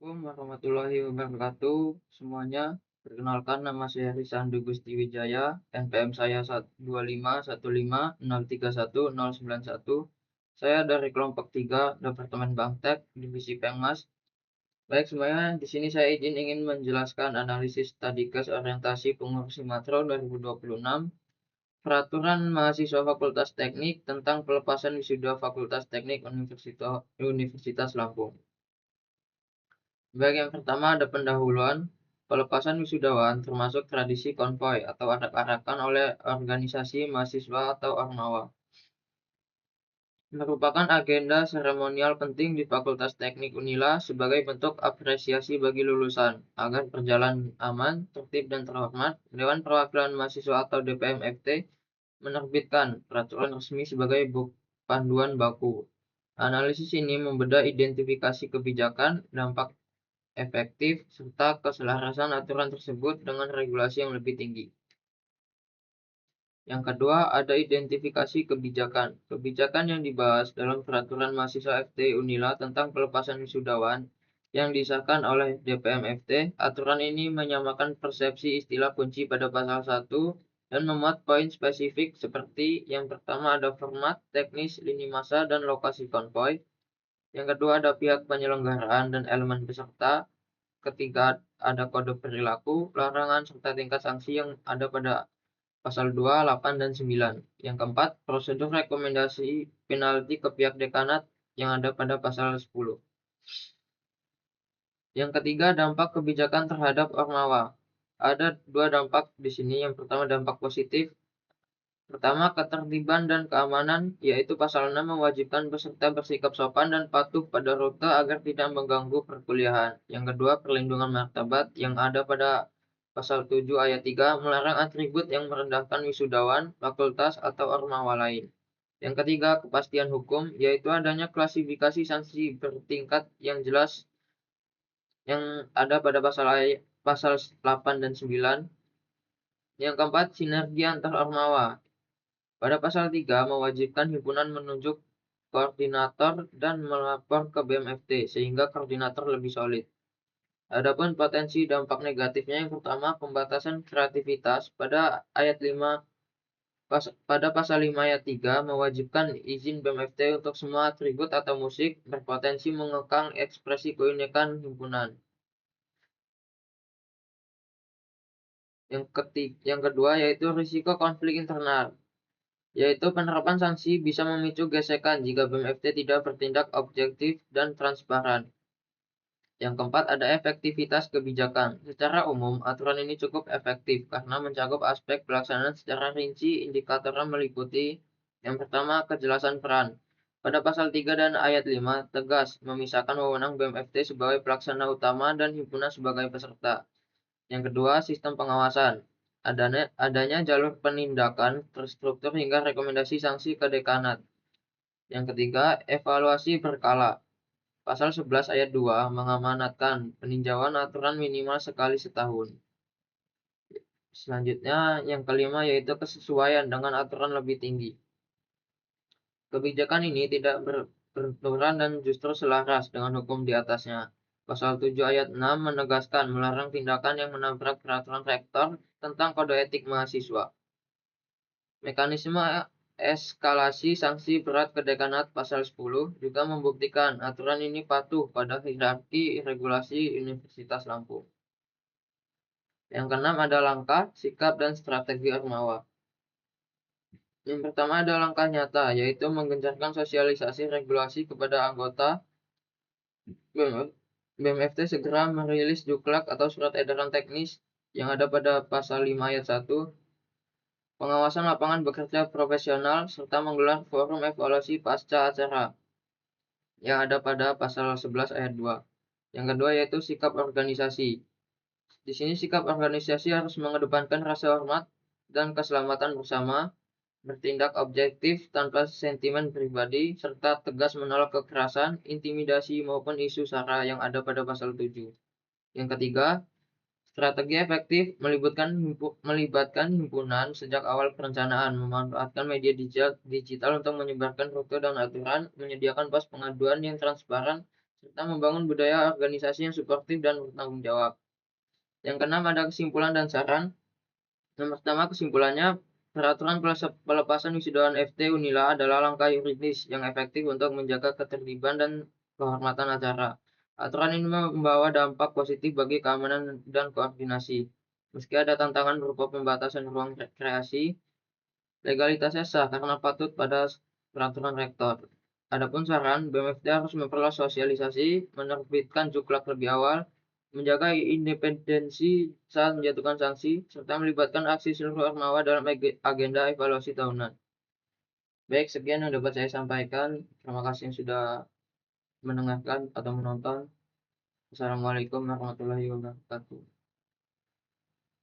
Assalamualaikum warahmatullahi wabarakatuh semuanya. Perkenalkan, nama saya Risandu Gusti Wijaya, NPM saya 12515031091. Saya dari kelompok 3 Departemen Bangtek, Divisi Pengmas. Baik semuanya, di sini saya ingin menjelaskan analisis studi case orientasi pengurus Simatro 2026, Peraturan Mahasiswa Fakultas Teknik tentang pelepasan wisuda Fakultas Teknik Universitas Lampung. Bagian pertama ada pendahuluan. Pelepasan wisudawan termasuk tradisi konvoi atau arak-arakan oleh organisasi mahasiswa atau ormawa. Merupakan agenda seremonial penting di Fakultas Teknik Unila sebagai bentuk apresiasi bagi lulusan. Agar berjalan aman, tertib, dan terhormat, Dewan Perwakilan Mahasiswa atau DPM-FT menerbitkan peraturan resmi sebagai panduan baku. Analisis ini membedah identifikasi kebijakan, dampak efektif, serta keselarasan aturan tersebut dengan regulasi yang lebih tinggi. Yang kedua, ada identifikasi kebijakan. Kebijakan yang dibahas dalam Peraturan Mahasiswa FT Unila tentang pelepasan wisudawan yang disahkan oleh DPM FT. Aturan ini menyamakan persepsi istilah kunci pada pasal 1 dan memuat poin spesifik seperti yang pertama ada format, teknis, lini masa, dan lokasi konvoi. Yang kedua ada pihak penyelenggaraan dan elemen peserta. Ketiga ada kode perilaku, larangan, serta tingkat sanksi yang ada pada pasal 2, 8, dan 9. Yang keempat, prosedur rekomendasi penalti ke pihak dekanat yang ada pada pasal 10. Yang ketiga, dampak kebijakan terhadap ormawa. Ada dua dampak di sini. Yang pertama dampak positif. Pertama, ketertiban dan keamanan, yaitu pasal 6 mewajibkan peserta bersikap sopan dan patuh pada rute agar tidak mengganggu perkuliahan. Yang kedua, perlindungan martabat yang ada pada pasal 7 ayat 3 melarang atribut yang merendahkan wisudawan, fakultas, atau ormawa lain. Yang ketiga, kepastian hukum, yaitu adanya klasifikasi sanksi bertingkat yang jelas yang ada pada pasal 8 dan 9. Yang keempat, sinergi antar ormawa. Pada pasal 3 mewajibkan himpunan menunjuk koordinator dan melapor ke BMFT sehingga koordinator lebih solid. Adapun potensi dampak negatifnya, yang pertama pembatasan kreativitas pada ayat 5 pada pasal 5 ayat 3 mewajibkan izin BMFT untuk semua atribut atau musik berpotensi mengekang ekspresi keunikan himpunan. Yang kedua yaitu risiko konflik internal, yaitu penerapan sanksi bisa memicu gesekan jika BMFT tidak bertindak objektif dan transparan. Yang keempat, ada efektivitas kebijakan. Secara umum, aturan ini cukup efektif karena mencakup aspek pelaksanaan secara rinci. Indikatornya meliputi yang pertama, kejelasan peran. Pada pasal 3 dan ayat 5, tegas memisahkan wewenang BMFT sebagai pelaksana utama dan himpunan sebagai peserta. Yang kedua, sistem pengawasan. Adanya jalur penindakan terstruktur hingga rekomendasi sanksi ke dekanat. Yang ketiga, evaluasi berkala. Pasal 11 ayat 2 mengamanatkan peninjauan aturan minimal sekali setahun. Selanjutnya, yang kelima yaitu kesesuaian dengan aturan lebih tinggi. Kebijakan ini tidak berbenturan dan justru selaras dengan hukum di atasnya. Pasal 7 ayat 6 menegaskan melarang tindakan yang menabrak peraturan rektor tentang kode etik mahasiswa. Mekanisme eskalasi sanksi berat ke dekanat pasal 10 juga membuktikan aturan ini patuh pada hierarki regulasi Universitas Lampung. Yang keenam ada langkah, sikap, dan strategi ormawa. Yang pertama ada langkah nyata, yaitu menggencarkan sosialisasi regulasi kepada anggota BMFT segera merilis juklak atau surat edaran teknis yang ada pada pasal 5 ayat 1. Pengawasan lapangan bekerja profesional serta menggelar forum evaluasi pasca acara yang ada pada pasal 11 ayat 2. Yang kedua yaitu sikap organisasi. Di sini sikap organisasi harus mengedepankan rasa hormat dan keselamatan bersama, bertindak objektif tanpa sentimen pribadi, serta tegas menolak kekerasan, intimidasi maupun isu sara yang ada pada pasal 7. Yang ketiga, strategi efektif melibatkan himpunan sejak awal perencanaan, memanfaatkan media digital untuk menyebarkan rute dan aturan, menyediakan pos pengaduan yang transparan, serta membangun budaya organisasi yang suportif dan bertanggung jawab. Yang keenam ada kesimpulan dan saran. Yang pertama kesimpulannya, peraturan pelepasan wisudawan FT Unila adalah langkah yuridis yang efektif untuk menjaga ketertiban dan kehormatan acara. Aturan ini membawa dampak positif bagi keamanan dan koordinasi. Meski ada tantangan berupa pembatasan ruang rekreasi, legalitasnya sah karena patut pada peraturan rektor. Adapun saran, BMFT harus memperluas sosialisasi, menerbitkan juklak lebih awal, menjaga independensi saat menjatuhkan sanksi, serta melibatkan aksi seluruh ormawa dalam agenda evaluasi tahunan. Baik, sekian yang dapat saya sampaikan. Terima kasih yang sudah mendengarkan atau menonton. Assalamualaikum warahmatullahi wabarakatuh.